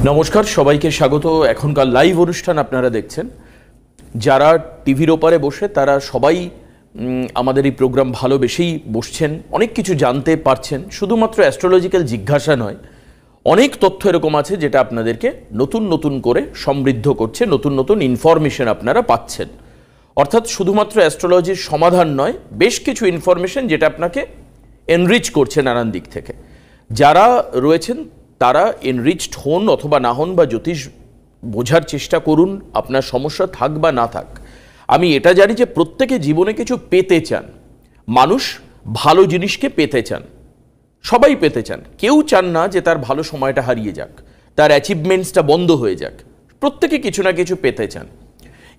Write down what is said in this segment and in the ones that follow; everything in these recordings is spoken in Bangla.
নমস্কার, সবাইকে স্বাগত। এখনকার লাইভ অনুষ্ঠান আপনারা দেখছেন। যারা টিভির ওপারে বসে তারা সবাই আমাদের এই প্রোগ্রাম ভালোবেসেই বসছেন, অনেক কিছু জানতে পারছেন। শুধুমাত্র অ্যাস্ট্রোলজিক্যাল জিজ্ঞাসা নয়, অনেক তথ্য এরকম আছে যেটা আপনাদেরকে নতুন নতুন করে সমৃদ্ধ করছে, নতুন নতুন ইনফরমেশন আপনারা পাচ্ছেন। অর্থাৎ শুধুমাত্র অ্যাস্ট্রোলজির সমাধান নয়, বেশ কিছু ইনফরমেশন যেটা আপনাকে এনরিচ করছে নানান দিক থেকে। যারা রয়েছেন তারা এনরিচড হন অথবা না হন, বা জ্যোতিষ বোঝার চেষ্টা করুন, আপনার সমস্যা থাক বা না থাক। আমি এটা জানি যে প্রত্যেকে জীবনে কিছু পেতে চান, মানুষ ভালো জিনিসকে পেতে চান, সবাই পেতে চান। কেউ চান না যে তার ভালো সময়টা হারিয়ে যাক, তার অ্যাচিভমেন্টসটা বন্ধ হয়ে যাক। প্রত্যেকে কিছু না কিছু পেতে চান।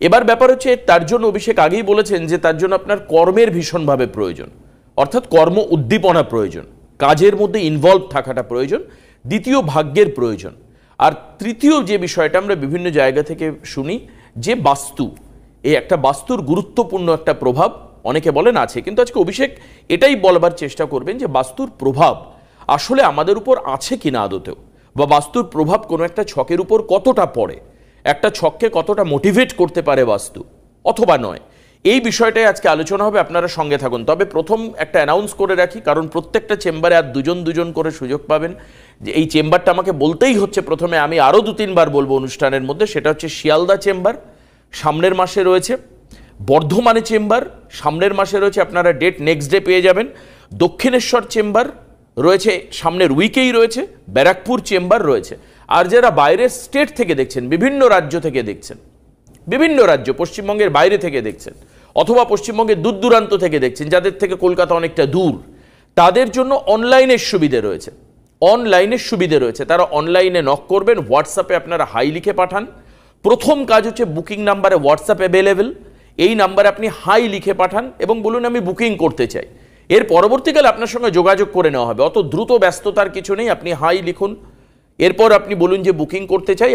এবার ব্যাপার হচ্ছে, তার জন্য অভিষেক আগেই বলেছেন যে তার জন্য আপনার কর্মের ভীষণভাবে প্রয়োজন, অর্থাৎ কর্ম উদ্দীপনা প্রয়োজন, কাজের মধ্যে ইনভলভ থাকাটা প্রয়োজন। দ্বিতীয়, ভাগ্যের প্রয়োজন। আর তৃতীয় যে বিষয়টা আমরা বিভিন্ন জায়গা থেকে শুনি, যে বাস্তু, এই একটা বাস্তুর গুরুত্বপূর্ণ একটা প্রভাব অনেকে বলেন আছে। কিন্তু আজকে অভিষেক এটাই বলবার চেষ্টা করবেন যে বাস্তুর প্রভাব আসলে আমাদের উপর আছে কিনা আদতেও, বা বাস্তুর প্রভাব কোনো একটা ছকের উপর কতটা পড়ে, একটা ছককে কতটা মোটিভেট করতে পারে বাস্তু অথবা নয়। এই বিষয়টাই আজকে আলোচনা হবে, আপনারা সঙ্গে থাকুন। তবে প্রথম একটা অ্যানাউন্স করে রাখি, কারণ প্রত্যেকটা চেম্বারে আর দুজন করে সুযোগ পাবেন। যে এই চেম্বারটা আমাকে বলতেই হচ্ছে প্রথমে, আমি আরও 2-3 বার বলবো অনুষ্ঠানের মধ্যে। সেটা হচ্ছে শিয়ালদা চেম্বার, সামনের মাসে রয়েছে। বর্ধমানে চেম্বার সামনের মাসে রয়েছে, আপনারা ডেট নেক্সট ডে পেয়ে যাবেন। দক্ষিণেশ্বর চেম্বার রয়েছে, সামনের উইকেই রয়েছে। ব্যারাকপুর চেম্বার রয়েছে। আর যারা বাইরের স্টেট থেকে দেখছেন, বিভিন্ন রাজ্য থেকে দেখছেন, বিভিন্ন রাজ্য, পশ্চিমবঙ্গের বাইরে থেকে দেখছেন, অথবা পশ্চিমবঙ্গের দূর দূরান্ত থেকে দেখছেন, যাদের থেকে কলকাতা অনেকটা দূর, তাদের জন্য অনলাইনের সুবিধে রয়েছে। অনলাইনের সুবিধে রয়েছে, তারা অনলাইনে নক করবেন। হোয়াটসঅ্যাপে আপনারা হাই লিখে পাঠান। প্রথম কাজ হচ্ছে বুকিং নাম্বারে হোয়াটসঅ্যাপ অ্যাভেলেবেল, এই নাম্বারে আপনি হাই লিখে পাঠান এবং বলুন আমি বুকিং করতে চাই। এর পরবর্তীকালে আপনার সঙ্গে যোগাযোগ করে নেওয়া হবে। অত দ্রুত ব্যস্ততার কিছু নেই, আপনি হাই লিখুন, এরপর আপনি বলুন যে বুকিং করতে চাই,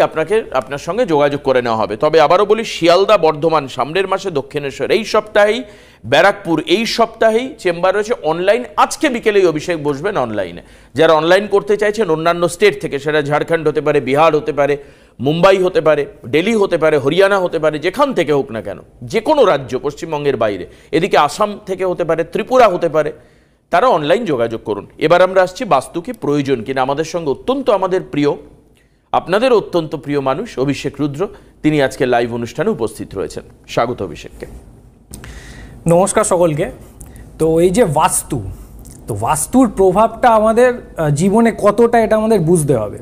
আপনার সঙ্গে যোগাযোগ করে নেওয়া হবে। তবে আবারও বলি, শিয়ালদা, বর্ধমান সামনের মাসে, দক্ষিণেশ্বর এই সপ্তাহেই, ব্যারাকপুর এই সপ্তাহেই চেম্বার রয়েছে। অনলাইন আজকে বিকেলেই অভিষেক বসবেন অনলাইনে। যারা অনলাইন করতে চাইছেন অন্যান্য স্টেট থেকে, সেটা ঝাড়খণ্ড হতে পারে, বিহার হতে পারে, মুম্বাই হতে পারে, দিল্লি হতে পারে, হরিয়ানা হতে পারে, যেখান থেকে হোক না কেন, যে কোনো রাজ্য পশ্চিমবঙ্গের বাইরে, এদিকে আসাম থেকে হতে পারে, ত্রিপুরা হতে পারে, তারা অনলাইন যোগাযোগ করুন। এবার আমরা আসছি বাস্তু কি প্রয়োজন কিনা। আমাদের সঙ্গে অত্যন্ত আমাদের প্রিয়, আপনাদের অত্যন্ত প্রিয় মানুষ অভিষেক রুদ্র, তিনি আজকে লাইভ অনুষ্ঠানে উপস্থিত রয়েছেন। স্বাগত অভিষেককে। নমস্কার সকলকে। তো এই যে বাস্তু, তো বাস্তুর প্রভাবটা আমাদের জীবনে কতটা, এটা আমাদের বুঝতে হবে।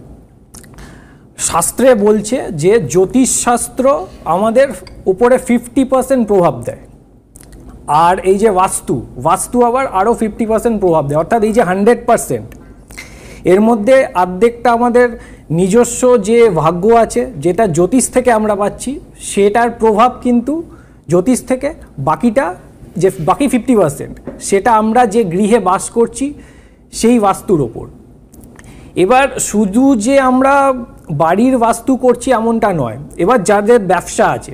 শাস্ত্রে বলছে যে জ্যোতিষশাস্ত্র আমাদের উপরে 50% প্রভাব দেয়, আর এই যে বাস্তু আবার আরও 50% প্রভাব দেয়। অর্থাৎ এই যে 100%, এর মধ্যে অর্ধেকটা আমাদের নিজস্ব যে ভাগ্য আছে, যেটা জ্যোতিষ থেকে আমরা পাচ্ছি, সেটার প্রভাব কিন্তু জ্যোতিষ থেকে। বাকি 50% সেটা আমরা যে গৃহে বাস করছি সেই বাস্তুর ওপর। এবার শুধু যে আমরা বাড়ির বাস্তু করছি এমনটা নয়। এবার যাদের ব্যবসা আছে,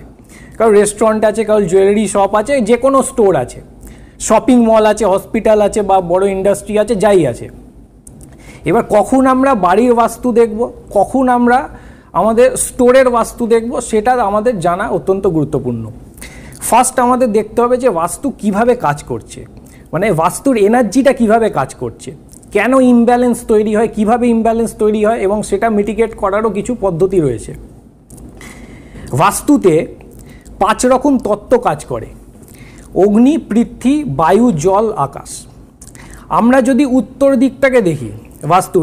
কারো রেস্টুরেন্ট আছে, কারো জুয়েলারি শপ আছে, যে কোনো স্টোর আছে, শপিং মল আছে, হসপিটাল আছে, বা বড় ইন্ডাস্ট্রি আছে, যাই আছে। এবার কখন আমরা বাড়ির বাস্তু দেখব, কখন আমরা আমাদের স্টোরের বাস্তু দেখব, সেটা আমাদের জানা অত্যন্ত গুরুত্বপূর্ণ। ফার্স্ট আমাদের দেখতে হবে যে বাস্তু কিভাবে কাজ করছে, মানে বাস্তুর এনার্জিটা কিভাবে কাজ করছে, কেন ইমব্যালেন্স তৈরি হয়, কিভাবে ইমব্যালেন্স তৈরি হয়, এবং সেটা মিটিগেট করারও কিছু পদ্ধতি রয়েছে। বাস্তুতে 5 রকম তত্ত্ব কাজ করে: অগ্নি, পৃথ্বী, বায়ু, জল, আকাশ। আমরা যদি উত্তর দিকটাকে দেখি, বাস্তু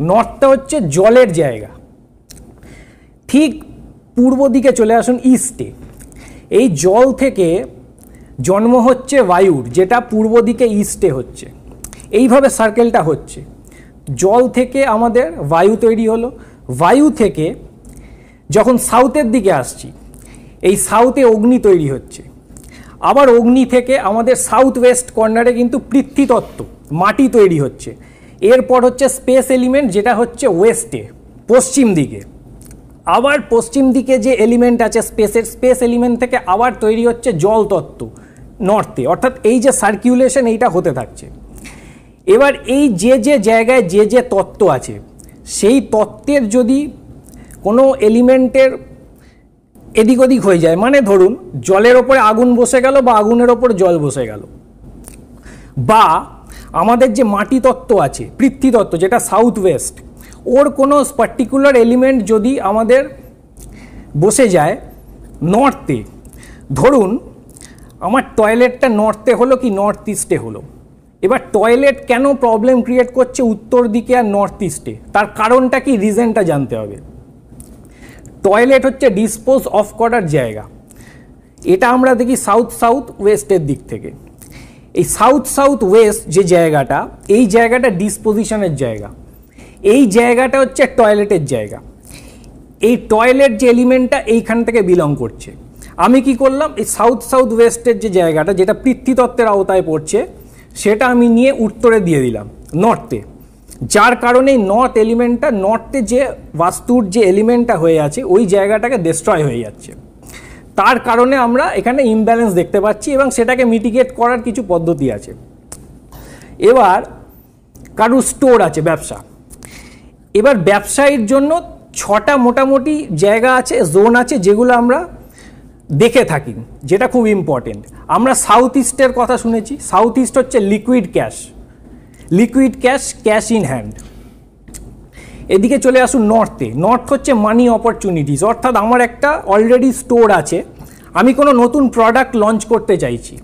নর্থটা হচ্ছে জলের জায়গা। ঠিক পূর্ব দিকে চলে আসুন, ইস্টে। এই জল থেকে জন্ম হচ্ছে বায়ুর, যেটা পূর্ব দিকে ইস্টে হচ্ছে। এইভাবে সার্কেলটা হচ্ছে। জল থেকে আমাদের বায়ু তৈরি হলো, বায়ু থেকে যখন সাউথের দিকে আসছি, এই সাউথে অগ্নি তৈরি হচ্ছে। আবার অগ্নি থেকে আমাদের সাউথ ওয়েস্ট কর্নারে কিন্তু পৃথ্বী তত্ত্ব, মাটি তৈরি হচ্ছে। এরপর হচ্ছে স্পেস এলিমেন্ট, যেটা হচ্ছে ওয়েস্টে, পশ্চিম দিকে। আবার পশ্চিম দিকে যে এলিমেন্ট আছে স্পেস এলিমেন্ট থেকে আবার তৈরি হচ্ছে জল তত্ত্ব নর্থে। অর্থাৎ এই যে সার্কুলেশন, এইটা হতে থাকছে। এবার এই যে জায়গায় যে তত্ত্ব আছে, সেই তত্ত্বের যদি কোনো এলিমেন্টের এদিক ওদিক হয়ে যায়, মানে ধরুন জলের ওপরে আগুন বসে গেল বা আগুনের ওপরে জল বসে গেল, বা আমাদের যে মাটি তত্ত্ব আছে, পৃথ্বীতত্ত্ব, যেটা সাউথ ওয়েস্ট, ওর কোনো পার্টিকুলার এলিমেন্ট যদি আমাদের বসে যায় নর্থে, ধরুন আমার টয়লেটটা নর্থে হলো কি নর্থ ইস্টে হলো, এবার টয়লেট কেন প্রবলেম ক্রিয়েট করছে উত্তর দিকে আর নর্থ ইস্টে, তার কারণটা কি, রিজনটা জানতে হবে। টয়লেট হচ্ছে ডিসপোজ অফ করার জায়গা, এটা আমরা দেখি সাউথ সাউথ ওয়েস্টের দিক থেকে। এই সাউথ সাউথ ওয়েস্ট যে জায়গাটা, এই জায়গাটা ডিসপোজিশনের জায়গা, এই জায়গাটা হচ্ছে টয়লেটের জায়গা। এই টয়লেট যে এলিমেন্টটা এইখান থেকে বিলং করছে। আমি কি করলাম, এই সাউথ সাউথ ওয়েস্টের যে জায়গাটা, যেটা পৃথ্বীতত্ত্বের আওতায় পড়ছে, সেটা আমি নিয়ে উত্তরে দিয়ে দিলাম নর্থে, যার কারণে নর্থ এলিমেন্টটা, নর্থে যে বাস্তুর যে এলিমেন্টটা হয়ে আছে ওই জায়গাটাকে ডিস্ট্রয় হয়ে যাচ্ছে। তার কারণে আমরা এখানে ইমব্যালেন্স দেখতে পাচ্ছি এবং সেটাকে মিটিগেট করার কিছু পদ্ধতি আছে। এবার কারুর স্টোর আছে, ব্যবসা, এবার ব্যবসায়ীর জন্য 6টা মোটামুটি জায়গা আছে, জোন আছে, যেগুলো আমরা দেখে থাকি, যেটা খুব ইম্পর্টেন্ট। আমরা সাউথ ইস্টের কথা শুনেছি, সাউথ ইস্ট হচ্ছে liquid cash, liquid cash, cash in hand. এদিকে চলে আসুন নর্থে, নর্থ হচ্ছে মানি অপরচুনিটিস, অর্থাৎ আমার একটা অলরেডি স্টোর আছে, আমি কোনো নতুন প্রোডাক্ট লঞ্চ করতে চাইছি,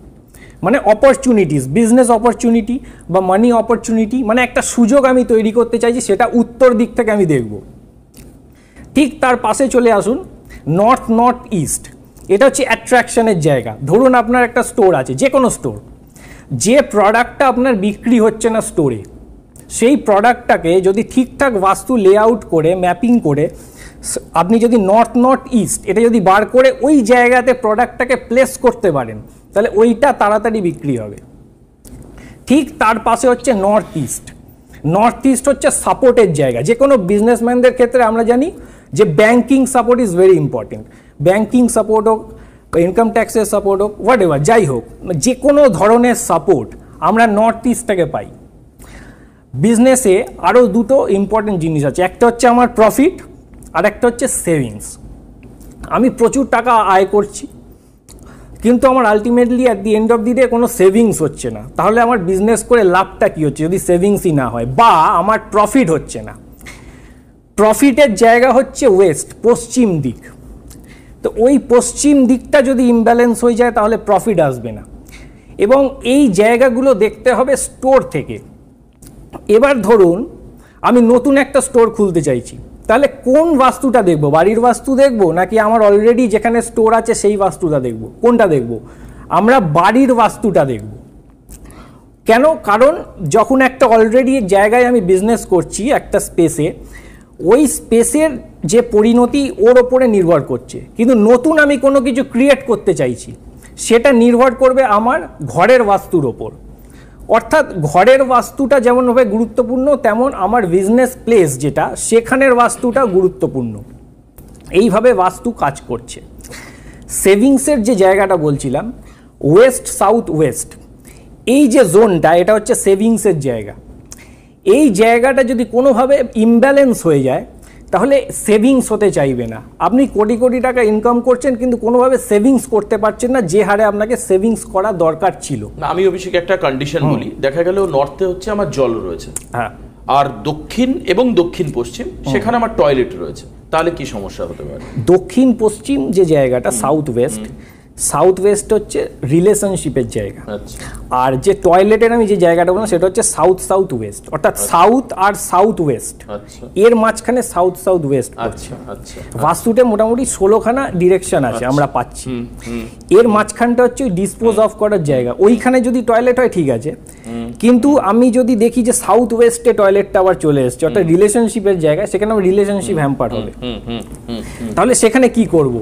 মানে অপরচুনিটিস, বিজনেস অপরচুনিটি বা মানি অপরচুনিটি, মানে একটা সুযোগ আমি তৈরি করতে চাইছি, সেটা উত্তর দিক থেকে আমি দেখব। ঠিক তার পাশে চলে আসুন নর্থ নর্থ ইস্ট, এটা হচ্ছে অ্যাট্রাকশনের জায়গা। ধরুন আপনার একটা স্টোর আছে, যে কোনো স্টোর, যে প্রোডাক্টটা আপনার বিক্রি হচ্ছে না স্টোরে, সেই প্রোডাক্টটাকে যদি ঠিকঠাক বাস্তু লেআউট করে, ম্যাপিং করে, আপনি যদি নর্থ নর্থ ইস্ট এটা যদি বার করে ওই জায়গাতে প্রোডাক্টটাকে প্লেস করতে পারেন, তাহলে ওইটা তাড়াতাড়ি বিক্রি হবে। ঠিক তার পাশে হচ্ছে নর্থ ইস্ট, নর্থ ইস্ট হচ্ছে সাপোর্টের জায়গা। যে কোনো বিজনেসম্যানদের ক্ষেত্রে আমরা জানি যে banking support is very important, banking support হোক, ইনকাম ট্যাক্সের সাপোর্ট হোক, হোয়াট এভার, যাই হোক, যে কোনো ধরনের সাপোর্ট আমরা নর্থ ইস্ট থেকে পাই। বিজনেসে আরও দুটো ইম্পর্টেন্ট জিনিস আছে, একটা হচ্ছে আমার প্রফিট আর একটা হচ্ছে সেভিংস। আমি প্রচুর টাকা আয় করছি কিন্তু আমার ultimately at the end of the day কোনো সেভিংস হচ্ছে না, তাহলে আমার বিজনেস করে লাভটা কী হচ্ছে যদি সেভিংসই না হয়, বা আমার প্রফিট হচ্ছে না। প্রফিটের জায়গা হচ্ছে ওয়েস্ট, পশ্চিম দিক, তো ওই পশ্চিম দিকটা যদি ইমব্যালেন্স হয়ে যায় তাহলে প্রফিট আসবে না, এবং এই জায়গাগুলো দেখতে হবে স্টোর থেকে। এবার ধরুন আমি নতুন একটা স্টোর খুলতে চাইছি, তাহলে কোন বাস্তুটা দেখব, বাড়ির বাস্তু দেখব নাকি আমার অলরেডি যেখানে স্টোর আছে সেই বাস্তুটা দেখব, কোনটা দেখব? আমরা বাড়ির বাস্তুটা দেখব। কেন? কারণ যখন একটা অলরেডি জায়গায় আমি বিজনেস করছি একটা স্পেসে, ওই স্পেসের যে পরিণতি ওর ওপরে নির্ভর করছে, কিন্তু নতুন আমি কোনো কিছু ক্রিয়েট করতে চাইছি সেটা নির্ভর করবে আমার ঘরের বাস্তুর ওপর। অর্থাৎ ঘরের বাস্তুটা যেমনভাবে গুরুত্বপূর্ণ, তেমন আমার বিজনেস প্লেস যেটা, সেখানের বাস্তুটা গুরুত্বপূর্ণ। এইভাবে বাস্তু কাজ করছে। সেভিংসের যে জায়গাটা বলছিলাম, ওয়েস্ট সাউথ ওয়েস্ট, এই যে জোনটা, এটা হচ্ছে সেভিংসের জায়গা। এই জায়গাটা যদি কোনোভাবে ইমব্যালেন্স হয়ে যায় তাহলে সেভিংস হতে চাইবে না। আপনি কোটি কোটি টাকা ইনকাম করছেন কিন্তু কোনোভাবে সেভিংস করতে পারছেন না যে হারে আপনাকে সেভিংস করা দরকার ছিল। না, আমি অভিষেক একটা কন্ডিশন বলি, দেখা গেল নর্থে হচ্ছে আমার জল রয়েছে, হ্যাঁ, আর দক্ষিণ এবং দক্ষিণ পশ্চিম সেখানে আমার টয়লেট রয়েছে, তাহলে কি সমস্যা হতে পারে? দক্ষিণ পশ্চিম যে জায়গাটা সাউথ ওয়েস্ট, সাউথ ওয়েস্ট হচ্ছে রিলেশনশিপের জায়গা, আর যে টয়লেটের আমি যে জায়গাটা বললাম সেটা হচ্ছে সাউথ সাউথ ওয়েস্ট, অর্থাৎ সাউথ আর সাউথ ওয়েস্ট, এর মাঝখানে সাউথ সাউথ ওয়েস্ট পড়ছে। বাস্তুতে মোটামুটি 16খানা ডিরেকশন আছে আমরা পাচ্ছি, এর মাঝখানটা হচ্ছে ডিসপোজ অফ করার জায়গা। ওইখানে যদি টয়লেট হয় ঠিক আছে, কিন্তু আমি যদি দেখি যে সাউথ ওয়েস্টে টয়লেটটা আবার চলে এসছে, অর্থাৎ রিলেশনশিপের জায়গায়, সেখানে আমার রিলেশনশিপ হ্যাম্পার হবে। তাহলে সেখানে কি করব?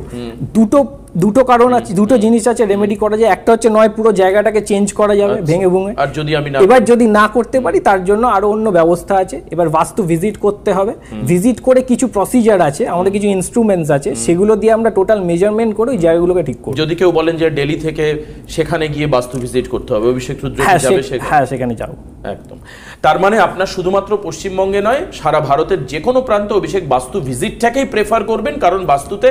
দুটো দুটো কারণ আছে, দুটো জিনিস আছে রেমেডি করা যায়। একটা হচ্ছে নয় পুরো জায়গাটাকে চেঞ্জ করা যাবে ভেঙে ভুঙে, আর যদি আমি না এবার যদি না করতে পারি তার জন্য আরো অন্য ব্যবস্থা আছে। এবার বাস্তু ভিজিট করতে হবে, ভিজিট করে কিছু প্রসিজার আছে, আমাদের কিছু ইনস্ট্রুমেন্টস আছে, সেগুলো দিয়ে আমরা টোটাল মেজারমেন্ট করে ওই জায়গাগুলোকে ঠিক করব। যদি কেউ বলেন যে দিল্লি থেকে সেখানে গিয়ে বাস্তু ভিজিট করতে হবে, অভিষেক রুদ্র যাবে সেখানে? হ্যাঁ, সেখানে যাও। একদম। তার মানে আপনার শুধুমাত্র পশ্চিমবঙ্গে নয়, সারা ভারতের যে কোনো প্রান্তে অভিষেক বাস্তু ভিজিটটাকেই প্রেফার করবেন, কারণ বাস্তুতে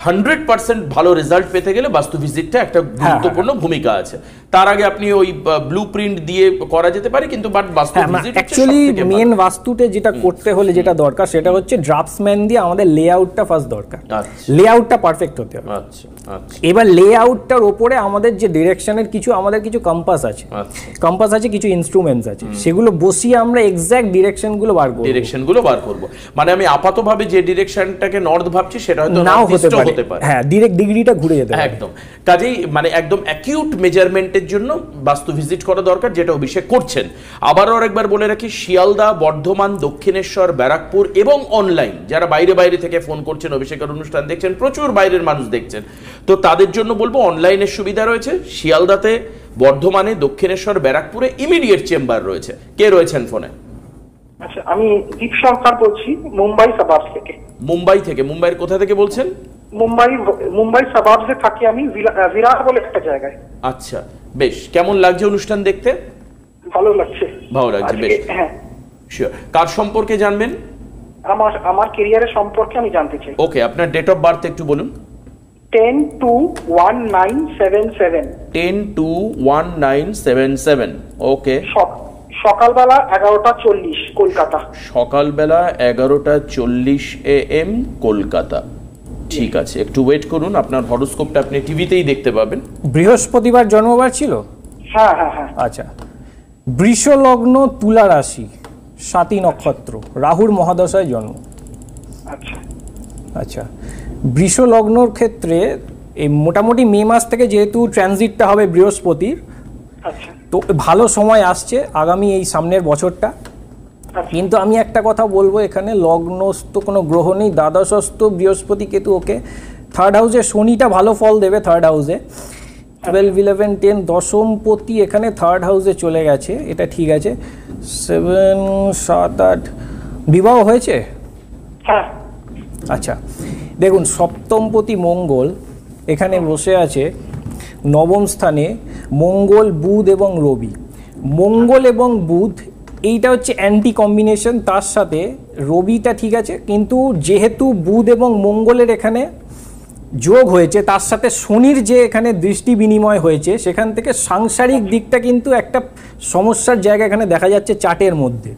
100% ভালো রেজাল্ট পেতে গেলে বাস্তু ভিজিটটা একটা গুরুত্বপূর্ণ ভূমিকা আছে। তার আগে আপনি ওই ব্লুপ্রিন্ট দিয়ে করা যেতে পারে, কিন্তু বাট বাস্তু ভিজিট অ্যাকচুয়ালি মেন বাস্তুতে যেটা করতে হলে যেটা দরকার সেটা হচ্ছে ড্রাফটসম্যান দিয়ে আমাদের লেআউটটা ফার্স্ট দরকার, লেআউটটা পারফেক্ট হতে হবে। আচ্ছা আচ্ছা। এবার লেআউটটার উপরে আমাদের যে ডিরেকশনের আমাদের কিছু কম্পাস আছে, কম্পাস আছে, কিছু ইনস্ট্রুমেন্টস আছে, সেগুলো বসিয়ে আমরা এক্সাক্ট ডিরেকশনগুলো বার করব। মানে আমি আপাতভাবে যে ডিরেকশনটাকে নর্থ ভাবছি সেটা হয়তো নাও হতে পারে, হ্যাঁ, ডিরেক্ট ডিগ্রিটা ঘুরে যেতে পারে। একদম। কাজেই মানে একদম অ্যাকিউট মেজারমেন্টের জন্য বাস্তু ভিজিট করা দরকার, যেটা অভিষেক করছেন। আবারও আরেকবার বলে রাখি, শিয়ালদা, বর্ধমান, দক্ষিণেশ্বর, ব্যারাকপুর এবং অনলাইন যারা বাইরে থেকে ফোন করছেন, অভিষেকের অনুষ্ঠান দেখছেন, প্রচুর বাইরের মানুষ দেখছেন, তো তাদের জন্য বলবো অনলাইনের সুবিধা রয়েছে। শিয়ালদাতে, বর্ধমানে, দক্ষিণেশ্বর, ব্যারাকপুরে ইমিডিয়েট চেম্বার রয়েছে। কে রয়েছেন ফোনে? আচ্ছা, আমি দীপ সরকার বলছি, মুম্বাই সাবাবস থেকে। মুম্বাইয়ের কোথা থেকে বলছেন? মুম্বাই সাবাবসে থাকি আমি, বিরার বলে একটা জায়গায়। আচ্ছা, বেশ। কেমন লাগছে অনুষ্ঠান দেখতে? ভালো লাগছে। বেশ। হ্যাঁ, শিওর। কার সম্পর্কে জানবেন? আমার ক্যারিয়ারের সম্পর্কে আমি জানতে চাই। ওকে, আপনার ডেট অফ বার্থ একটু বলুন। 10/2/1977। 10/2/1977। ওকে। সকালবেলা 11:40 কলকাতা। সকালবেলা 11:40 AM কলকাতা। ঠিক আছে, একটু ওয়েট করুন, আপনার হরোস্কোপটা আপনি টিভিতেই দেখতে পাবেন। বৃহস্পতিবার জন্মবার ছিল? হ্যাঁ। আচ্ছা, বৃষ লগ্ন, তুলা রাশি, 7 নক্ষত্র, রাহুর মহাদশায় জন্ম। আচ্ছা, বৃষ লগ্নর ক্ষেত্রে এই মোটামুটি মে মাস থেকে যেহেতু ট্রানজিটটা হবে বৃহস্পতির, তো ভালো সময় আসছে আগামী এই সামনের বছরটা। কিন্তু আমি একটা কথা বলবো, এখানে লগ্নস্থ কোনো গ্রহ নেই, দ্বাদশস্থ বৃহস্পতি কেতু। ওকে, থার্ড হাউসে শনিটা ভালো ফল দেবে, থার্ড হাউসে 12, 11, 10 দশমপতি এখানে থার্ড হাউসে চলে গেছে, এটা ঠিক আছে। 7, 7, 8 বিবাহ হয়েছে? আচ্ছা, দেখুন সপ্তমপতি মঙ্গল এখানে বসে আছে নবম স্থানে, মঙ্গল, বুধ এবং রবি। মঙ্গল এবং বুধ এইটা হচ্ছে অ্যান্টি কম্বিনেশন, তার সাথে রবিটা ঠিক আছে, কিন্তু যেহেতু বুধ এবং মঙ্গলের এখানে যোগ হয়েছে, তার সাথে শনির যে এখানে দৃষ্টি বিনিময় হয়েছে, সেখান থেকে সাংসারিক দিকটা কিন্তু একটা সমস্যার জায়গা এখানে দেখা যাচ্ছে চার্টের মধ্যে।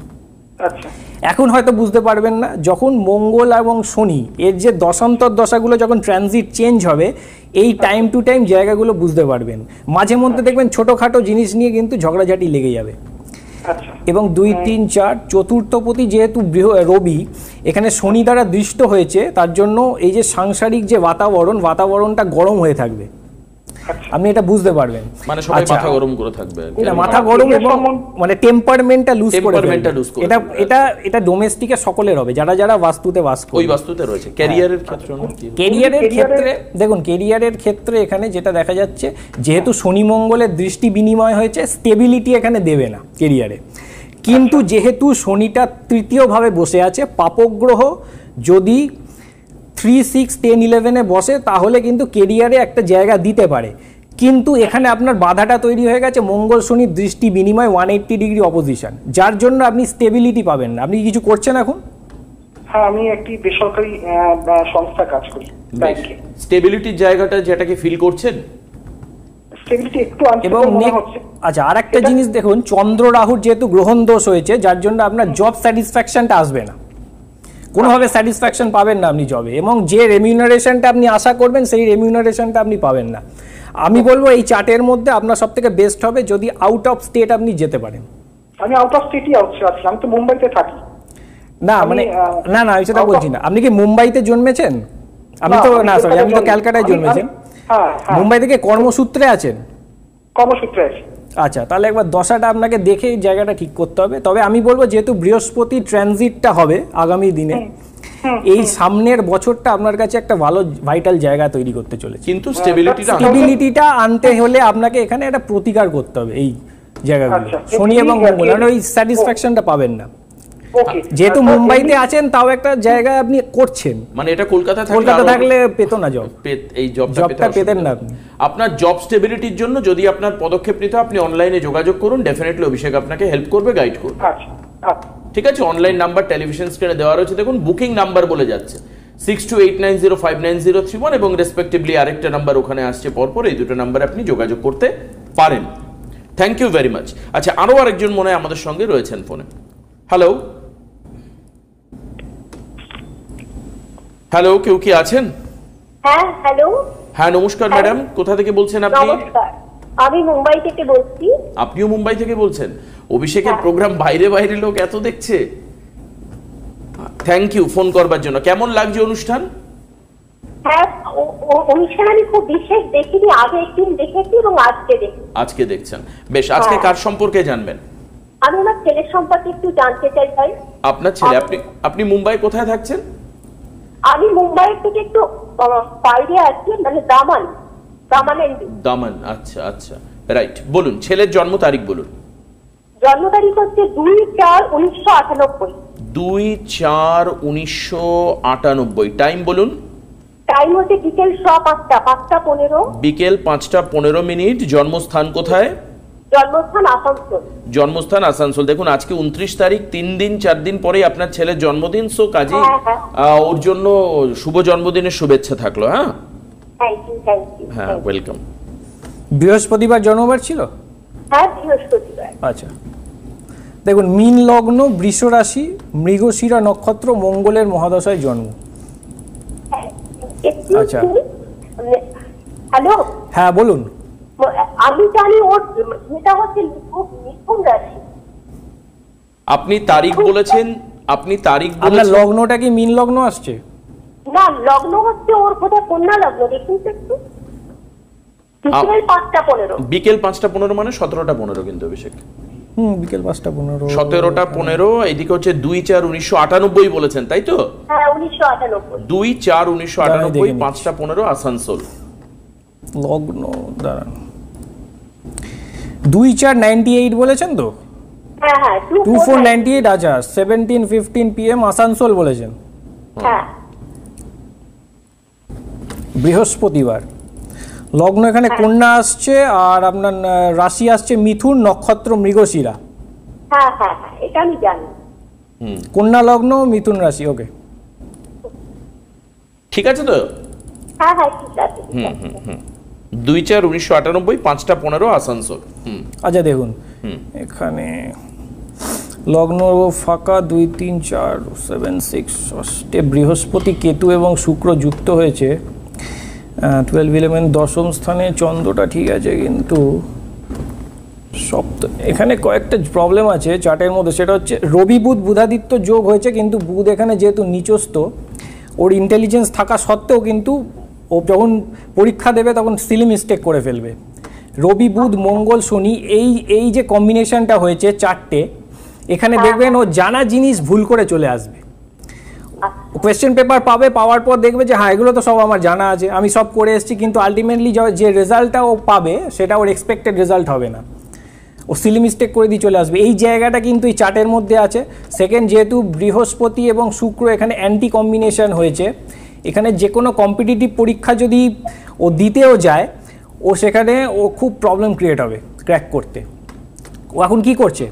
এখন হয়তো বুঝতে পারবেন না, যখন মঙ্গল এবং শনি এর যে দশান্তর দশাগুলো যখন ট্রানজিট চেঞ্জ হবে, এই টাইম টু টাইম জায়গাগুলো বুঝতে পারবেন। মাঝে মধ্যে দেখবেন ছোটোখাটো জিনিস নিয়ে কিন্তু ঝগড়াঝাটি লেগে যাবে। এবং 2, 3, 4 চতুর্থপতি যেহেতু রবি এখানে শনি দ্বারা দৃষ্ট হয়েছে, তার জন্য এই যে সাংসারিক যে বাতাবরণটা গরম হয়ে থাকবে, আপনি এটা বুঝতে পারবেন। মানে সবাই মাথা গরম করে থাকবে, এটা মাথা গরম এবং মানে টেম্পারমেন্টটা লুজ করে ফেলবে। এটা ডোমেস্টিকে সকলের হবে, যারা বাস্তুতে বাস করে। ওই বাস্তুতে রয়েছে। ক্যারিয়ারের ক্ষেত্রে দেখুন, ক্যারিয়ারের ক্ষেত্রে এখানে যেটা দেখা যাচ্ছে, যেহেতু শনি মঙ্গলের দৃষ্টি বিনিময় হয়েছে, স্টেবিলিটি এখানে দেবে না ক্যারিয়ারে। কিন্তু যেহেতু শনিটা তৃতীয়ভাবে বসে আছে, পাপগ্রহ যদি 3, 6, 10, 11 বসে, তাহলে কিন্তু কেরিয়ারে একটা জায়গা দিতে পারে। কিন্তু এখানে আপনার বাধাটা তৈরি হয়ে গেছে মঙ্গল শনির দৃষ্টি বিনিময় 180 ডিগ্রি অপোজিশন, যার জন্য আপনি স্টেবিলিটি পাবেন না। আপনি কিছু করছেন এখন? হ্যাঁ, আমি একটি বেসরকারি সংস্থা কাজ করি। স্টেবিলিটির জায়গাটা যেটাকে ফিল করছেন? স্টেবিলিটি একটু এবং আচ্ছা, আর একটা জিনিস দেখুন, চন্দ্র রাহুর যেহেতু গ্রহণ দোষ হয়েছে, যার জন্য আপনার জব স্যাটিসফ্যাকশনটা আসবে না, কোনোভাবে স্যাটিসফ্যাকশন পাবেন না আপনি জবে, এবং যে রেমিউনারেশনটা আপনি আশা করবেন সেই রেমিউনারেশনটা আপনি পাবেন না। আমি বলবো এই চার্টের মধ্যে আপনার সবথেকে বেস্ট হবে যদি আউট অফ স্টেট আপনি যেতে পারেন। আমি আউট অফ স্টেটই আছি, আমি তো মুম্বাইতে থাকি। না মানে না আমি সেটা বলছি না। আপনি কি মুম্বাইতে জন্মেছেন? আমি তো না, সরি, আমি তো ক্যালকাটায় জন্মেছেন। মুম্বাই থেকে কর্মসূত্রে আছেন? কর্মসূত্রে আছি। আচ্ছা, তাহলে একবার দশাটা আপনাকে দেখে এই জায়গাটা ঠিক করতে হবে। তবে আমি বলবো, যেহেতু বৃহস্পতি ট্রানজিটটা হবে আগামী দিনে, এই সামনের বছরটা আপনার কাছে একটা ভালো ভাইটাল জায়গা তৈরি করতে চলেছে। কিন্তু স্টেবিলিটিটা আনতে হলে আপনাকে এখানে একটা প্রতিকার করতে হবে এই জায়গাগুলো, শনি এবং মঙ্গল, আর ওই স্যাটিসফ্যাকশনটা পাবেন না। যেহেতু মুম্বাইতে আছেন, তাও একটা জায়গায় আপনি করছেন, মানে এটা কলকাতা থাকলে পেতো না জব, এই জবটা পেতেন না আপনি। আপনার জব স্টেবিলিটির জন্য যদি আপনার পদক্ষেপ নিতে, আপনি অনলাইনে যোগাযোগ করুন, ডেফিনেটলি অভিষেক আপনাকে হেল্প করবে, গাইড করবে। ঠিক আছে, অনলাইন নাম্বার টেলিভিশন স্ক্রিনে দেওয়া রয়েছে, দেখুন বুকিং নাম্বার বলে যাচ্ছে 6289059031 এবং রেসপেক্টিভলি আরেকটা নাম্বার ওখানে আসছে পরপর, এই দুটো নাম্বারে আপনি যোগাযোগ করতে পারেন। Thank you very much. আচ্ছা, আরো আরেকজন মনে হয় আমাদের সঙ্গে রয়েছেন ফোনে। হ্যালো হ্যালো, কেউ কি আছেন? হ্যাঁ, হ্যালো। হ্যাঁ, নমস্কার ম্যাডাম, কোথা থেকে বলছেন আপনি? নমস্কার, আমি মুম্বাই থেকে বলছি। আপনিও মুম্বাই থেকে বলছেন? অভিষেকের প্রোগ্রাম বাইরে বাইরে লোক এত দেখছে। থ্যাংক ইউ ফোন করবার জন্য। কেমন লাগছে অনুষ্ঠান? হ্যাঁ, অনুষ্ঠান আমি খুব বিশেষ দেখিনি, আগে একদিন দেখেছি এবং আজকে দেখি। আজকে দেখছেন, বেশ। আজকে কার সম্পর্কে জানবেন? আমি আমার ছেলের সম্পর্কে একটু জানতে চাই ভাই। আপনার ছেলে? আপনি মুম্বাই কোথায় থাকছেন? আমি মুম্বাই থেকে একটু বাইরে আছি, মানে দামান। আচ্ছা আচ্ছা, রাইট। বলুন, ছেলের জন্ম তারিখ বলুন। জন্ম তারিখ হচ্ছে 2/4/1998। 2/4/1998। টাইম বলুন। টাইম হচ্ছে বিকেল 5:15। বিকেল 5:15। জন্মস্থান কোথায়? জন্মস্থান আসানসোল। জন্মস্থান আসানসোল। দেখুন, আজকে 29 তারিখ, 3 দিন 4 দিন পরে আপনার ছেলের জন্মদিন, সো কাজী ওর জন্য শুভ জন্মদিনের শুভেচ্ছা থাকলো। হ্যাঁ, হ্যাঁ, ওয়েলকাম। বৃহস্পতিবার জন্মবার ছিল? হ্যাঁ, বৃহস্পতিবার। আচ্ছা, দেখুন, মীন লগ্ন, বৃষ রাশি, মৃগশিরা নক্ষত্র, মঙ্গলের মহাদশায় জন্ম। আচ্ছা, হ্যালো। হ্যাঁ, বলুন। আমি জানি ওর এটা হচ্ছে মিথুন রাশি। আপনি তারিখ বলেছেন, আপনার লগ্নটা কি মীন লগ্ন আসছে? না, লগ্ন হচ্ছে ওর বোধহয় কন্যা লগ্ন। দেখুন তো একটু, বিকেল 5:15। বিকেল 5:15 মানে 17:15 কিন্তু অভিষেক। বিকেল 5:15, 17:15। এইদিকে হচ্ছে 2/4/1998 বলেছেন, তাই তো? হ্যাঁ, 1998। 2/4/1998, 5:15, আসানসোল। লগ্ন দাঁড়ান, 2/4/98 বলেছেন তো? হ্যাঁ হ্যাঁ, 2498। আচ্ছা, 17:15 PM আসানসোল বলেছেন। হ্যাঁ, বৃহস্পতিবার। লগ্ন এখানে কন্যা আসছে, আর আপনার রাশি আসছে মিথুন, নক্ষত্র মৃগশিরা। হ্যাঁ হ্যাঁ, এটা আমি জানি। কন্যা লগ্ন, মিথুন রাশি। ওকে, ঠিক আছে তো? হ্যাঁ হ্যাঁ, ঠিক আছে। 2/4/1998, 5:15, আসানসোল। আচ্ছা, দেখুন এখানে লগ্ন ফাঁকা, 2, 3, 4, 7, 6, ষষ্ঠে বৃহস্পতি, কেতু এবং শুক্র যুক্ত হয়েছে। 12, 11 দশম স্থানে চন্দ্রটা ঠিক আছে, কিন্তু এখানে কয়েকটা প্রবলেম আছে চার্টের মধ্যে। সেটা হচ্ছে রবি বুধ বুধাদিত্য যোগ হয়েছে, কিন্তু বুধ এখানে যেহেতু নিচস্থ, ওর ইন্টেলিজেন্স থাকা সত্ত্বেও কিন্তু ও যখন পরীক্ষা দেবে তখন সিলি মিস্টেক করে ফেলবে। রবি বুধ মঙ্গল শনি, এই যে কম্বিনেশনটা হয়েছে চারটে, এখানে দেখবেন ও জানা জিনিস ভুল করে চলে আসবে। কোয়েশ্চেন পেপার পাবে, পাওয়ার পর দেখবে যে হ্যাঁ, এগুলো তো সব আমার জানা আছে, আমি সব করে এসেছি, কিন্তু আলটিমেটলি যে রেজাল্টটা ও পাবে সেটা ওর এক্সপেক্টেড রেজাল্ট হবে না, ও সিলি মিস্টেক করে দিয়ে চলে আসবে। এই জায়গাটা কিন্তু এই চার্টের মধ্যে আছে। সেকেন্ড, যেহেতু বৃহস্পতি এবং শুক্র এখানে অ্যান্টি কম্বিনেশন হয়েছে, এখানে যে কোনো কম্পিটিটিভ পরীক্ষা যদি ও দিতেও যায়, ও সেখানে ও খুব প্রবলেম ক্রিয়েট হবে ক্র্যাক করতে। ও এখন কি করছে?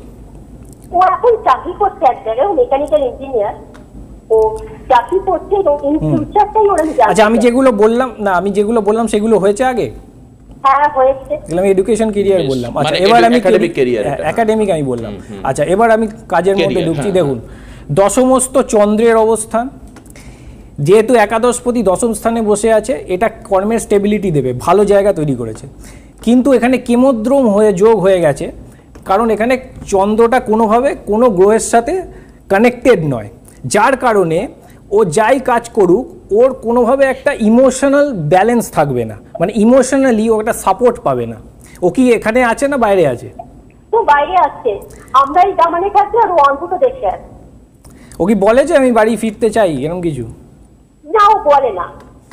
ও এখন চাকরি করছে এক জায়গায়, মেকানিক্যাল ইঞ্জিনিয়ার। ও চাকরি করছে এবং ইন ফিউচারটাই ওরা জানে। আচ্ছা, আমি যেগুলো বললাম সেগুলো হয়েছে আগে? হ্যাঁ, হয়েছে। আমি এডুকেশন ক্যারিয়ার বললাম। আচ্ছা, মানে এবার আমি একাডেমিক ক্যারিয়ার, একাডেমিক আমি বললাম। আচ্ছা, এবার আমি কাজের মধ্যে ঢুকছি। দেখুন, দশমস্থ চন্দ্রের অবস্থান, যেহেতু একাদশপতি দশম স্থানে বসে আছে, এটা কর্মের স্টেবিলিটি দেবে, ভালো জায়গা তৈরি করেছে। কিন্তু এখানে কেমোদ্রোম হয়ে যোগ হয়ে গেছে, কারণ এখানে চন্দ্রটা কোনোভাবে কোনো গ্রহের সাথে কানেক্টেড নয়, যার কারণে ও যাই কাজ করুক ওর কোনোভাবে একটা ইমোশনাল ব্যালেন্স থাকবে না, মানে ইমোশনালি ও একটা সাপোর্ট পাবে না। ও কি এখানে আছে না বাইরে আছে? তো বাইরে আছে, আমরাই দামানে কাছে, আর ও অন্তত দেখে আছে। ও কি বলে যে আমি বাড়ি ফিরতে চাই এরকম কিছু? না, ও বলে না,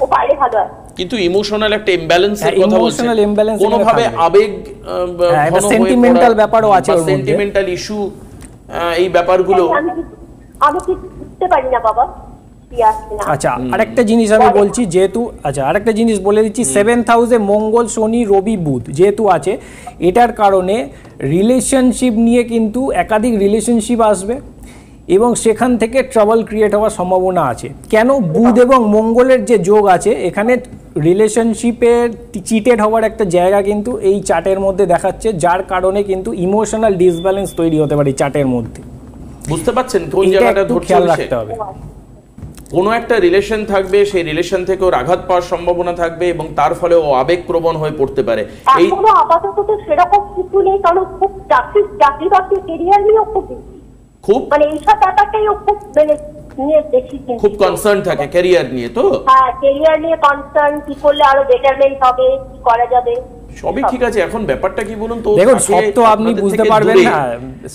ও বাইরে ভালো আছে। কিন্তু ইমোশনাল একটা ইমব্যালেন্সের কথা বলছেন, ইমোশনাল ইমব্যালেন্স কোনোভাবে আবেগ একটা সেন্টিমেন্টাল ব্যাপারও আছে ওর মধ্যে, সেন্টিমেন্টাল ইস্যু, এই ব্যাপারগুলো আমি কি বুঝতে পারি না বাবা। আচ্ছা, আরেকটা জিনিস আমি বলছি, যেহেতু আরেকটা জিনিস বলে দিচ্ছি, 7th হাউসে মঙ্গল, শনি, রবি, বুধ যেহেতু আছে, এটার কারণে রিলেশনশিপ নিয়ে কিন্তু একাধিক রিলেশনশিপ আসবে এবং সেখান থেকে ট্রাবল ক্রিয়েট হওয়ার সম্ভাবনা আছে। কেন? বুধ এবং মঙ্গলের যে যোগ আছে, এখানে রিলেশনশিপের চিটেড হওয়ার একটা জায়গা কিন্তু এই চার্টের মধ্যে দেখাচ্ছে, যার কারণে কিন্তু ইমোশনাল ডিসব্যালেন্স তৈরি হতে পারে চার্টের মধ্যে। বুঝতে পারছেন কোন জায়গাটা ধরতে খেয়াল রাখতে হবে। কোনো একটা রিলেশন থাকবে, সেই রিলেশন থেকে ওর আঘাত পাওয়ার সম্ভাবনা থাকবে এবং তার ফলে ও আবেগপ্রবণ হয়ে পড়তে পারে। এই কোনো আপাতত তো সেরকম কিছু নেই, কারণ খুব চাকরি বাকরি ক্যারিয়ার নিয়েও খুব মানে এইসব ব্যাপারটাই ও খুব মানে নিয়ে বেশি খুব কনসার্ন থাকে ক্যারিয়ার নিয়ে। তো হ্যাঁ, ক্যারিয়ার নিয়ে কনসার্ন, কি করলে আরো বেটারমেন্ট হবে, কি করা যাবে, সবই ঠিক আছে। এখন ব্যাপারটা কি বলুন তো, দেখুন সব তো আপনি বুঝতে পারবেন না,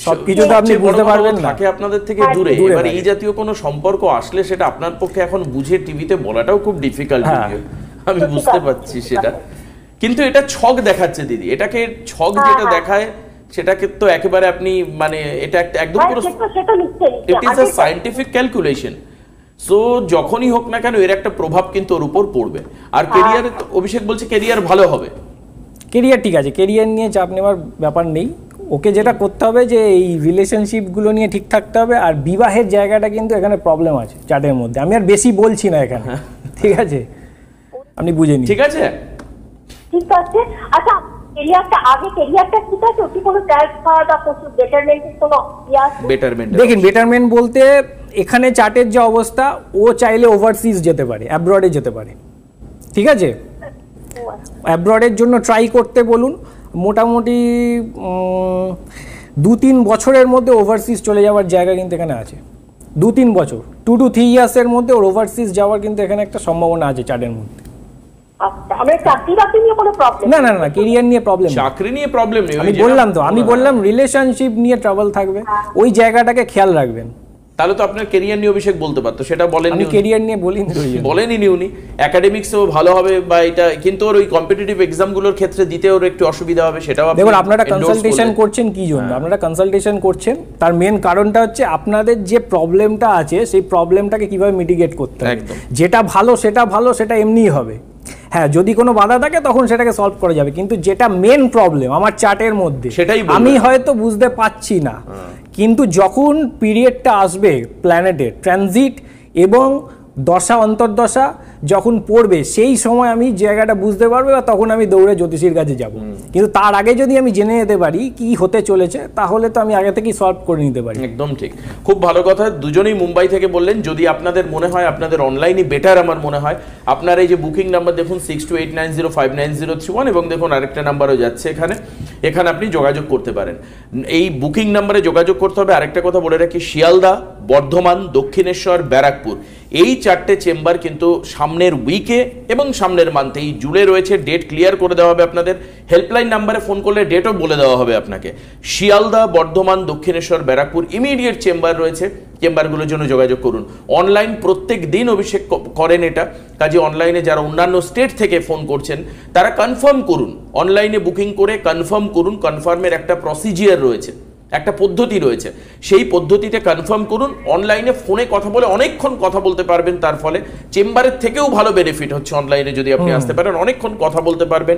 সবকিছু তো আপনি বুঝতে পারবেন না, থাকে আপনাদের থেকে দূরে। এবার এই জাতীয় কোনো সম্পর্ক আসলে সেটা আপনার পক্ষে এখন বুঝে টিভিতে বলাটাও খুব ডিফিকাল্ট, আমি বুঝতে পারছি সেটা। কিন্তু এটা ছক দেখাচ্ছে দিদি, এটাকে ছক যেটা দেখায় সেটাকে তো একেবারে আপনি মানে এটা একদম পুরো it is a scientific calculation. So যখনই হোক না কেন এর একটা প্রভাব কিন্তু ওর উপর পড়বে। আর ক্যারিয়ার, অভিষেক বলছে ক্যারিয়ার ভালো হবে। কেরিয়ার ঠিক আছে, কেরিয়ার নিয়ে চাপ নেওয়ার ব্যাপার নেই। ওকে যেটা করতে হবে যে এই রিলেশনশিপগুলো নিয়ে ঠিক থাকতে হবে। আর বিবাহের জায়গাটা কিন্তু এখানে প্রবলেম আছে চার্টের মধ্যে, আমি আর বেশি বলছি না এখানে, ঠিক আছে? আপনি বুঝে নিন, ঠিক আছে? ঠিক আছে। আচ্ছা, ক্যারিয়ারটা ঠিক আছে, ওটি কোনো ট্রান্সফার বা কিছু বেটারমেন্টের কোনো বেটারমেন্ট? দেখেন, বেটারমেন্ট বলতে এখানে চার্টের যে অবস্থা, ও চাইলে ওভারসিজ যেতে পারে, অ্যাব্রডে যেতে পারে, ঠিক আছে? অ্যাব্রডের জন্য ট্রাই করতে বলুন। মোটামুটি 2-3 বছরের মধ্যে ওভারসিজ চলে যাওয়ার জায়গা কিন্তু এখানে আছে। 2-3 বছর, 2 to 3 ইয়ার্সের মধ্যে ওর ওভারসিজ যাওয়ার কিন্তু এখানে একটা সম্ভাবনা আছে চার্টের মধ্যে। না না না, ক্যারিয়ার নিয়ে প্রবলেম, চাকরি নিয়ে প্রবলেম নেই। আমি বললাম রিলেশনশিপ নিয়ে ট্রাবল থাকবে, ওই জায়গাটাকে খেয়াল রাখবেন। তাহলে তো আপনার ক্যারিয়ার নিয়ে অভিষেক বলতে পারতো, সেটা বলেননি। আমি ক্যারিয়ার নিয়ে বলেনি উনি। একাডেমিক্সও ভালো হবে বা এটা, কিন্তু ওর ওই কম্পিটিটিভ এক্সামগুলোর ক্ষেত্রে দিতে ওর একটু অসুবিধা হবে, সেটাও দেখুন। আপনারা কনসালটেশন করছেন কি জন্য? আপনারা কনসালটেশন করছেন, তার মেন কারণটা হচ্ছে আপনাদের যে প্রবলেমটা আছে সেই প্রবলেমটাকে কিভাবে মিটিগেট করতে হবে। যেটা ভালো সেটা এমনিই হবে। হ্যাঁ, যদি কোনো বাধা থাকে তখন সেটাকে সলভ করা যাবে, কিন্তু যেটা মেন প্রবলেম আমার চার্টের মধ্যে, সেটাই আমি হয়তো বুঝতে পাচ্ছি না, কিন্তু যখন পিরিয়ডটা আসবে প্ল্যানেটের ট্রানজিট এবং দশা অন্তর্দশা যখন পড়বে, সেই সময় আমি জায়গাটা বুঝতে পারবো, বা তখন আমি দৌড়ে জ্যোতিষীর কাছে যাব। কিন্তু তার আগে যদি আমি জেনে যেতে পারি কি হতে চলেছে, তাহলে তো আমি আগে থেকেই সলভ করে নিতে পারি। একদম ঠিক, খুব ভালো কথা। দুজনেই মুম্বাই থেকে বললেন। যদি আপনাদের মনে হয় আপনাদের অনলাইনে বেটার, আমার মনে হয় আপনার এই যে বুকিং নাম্বার দেখুন 6289059031, এবং দেখুন আরেকটা নাম্বারও যাচ্ছে এখানে আপনি যোগাযোগ করতে পারেন। এই বুকিং নাম্বারে যোগাযোগ করতে হবে। আরেকটা কথা বলে রাখি, শিয়ালদা, বর্ধমান, দক্ষিণেশ্বর, ব্যারাকপুর, এই 4টে চেম্বার কিন্তু সামনের উইকে এবং সামনের মান্থে এই জুড়ে রয়েছে। ডেট ক্লিয়ার করে দেওয়া হবে আপনাদের। হেল্পলাইন নাম্বারে ফোন করলে ডেটও বলে দেওয়া হবে আপনাকে। শিয়ালদা, বর্ধমান, দক্ষিণেশ্বর, ব্যারাকপুর ইমিডিয়েট চেম্বার রয়েছে, চেম্বারগুলোর জন্য যোগাযোগ করুন। অনলাইন প্রত্যেক দিন অভিষেক করেন এটা, কাজে অনলাইনে যারা অন্যান্য স্টেট থেকে ফোন করছেন তারা কনফার্ম করুন, অনলাইনে বুকিং করে কনফার্ম করুন। কনফার্মের একটা প্রসিজিয়ার রয়েছে, একটা পদ্ধতি রয়েছে, সেই পদ্ধতিতে কনফার্ম করুন। অনলাইনে ফোনে কথা বলে অনেকক্ষণ কথা বলতে পারবেন, তার ফলে চেম্বারের থেকেও ভালো বেনিফিট হচ্ছে অনলাইনে যদি আপনি আসতে পারেন। অনেকক্ষণ কথা বলতে পারবেন,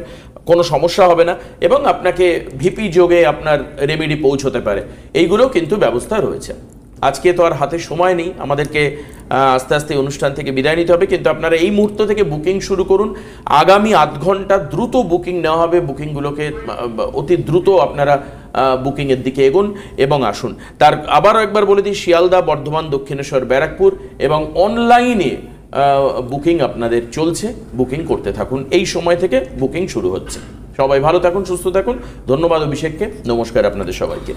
কোনো সমস্যা হবে না, এবং আপনাকে ভিপি যোগে আপনার রেমেডি পৌঁছতে পারে। এইগুলো কিন্তু ব্যবস্থা রয়েছে। আজকে তো আর হাতে সময় নেই, আমাদেরকে আস্তে আস্তে অনুষ্ঠান থেকে বিদায় নিতে হবে, কিন্তু আপনারা এই মুহূর্ত থেকে বুকিং শুরু করুন। আগামী আধ ঘন্টা দ্রুত বুকিং নেওয়া হবে। বুকিংগুলোকে অতি দ্রুত আপনারা বুকিংয়ের দিকে এগোন এবং আসুন। তার আবারও একবার বলে দিই, শিয়ালদা, বর্ধমান, দক্ষিণেশ্বর, ব্যারাকপুর, এবং অনলাইনে বুকিং আপনাদের চলছে। বুকিং করতে থাকুন, এই সময় থেকে বুকিং শুরু হচ্ছে। সবাই ভালো থাকুন, সুস্থ থাকুন। ধন্যবাদ অভিষেককে, নমস্কার আপনাদের সবাইকে।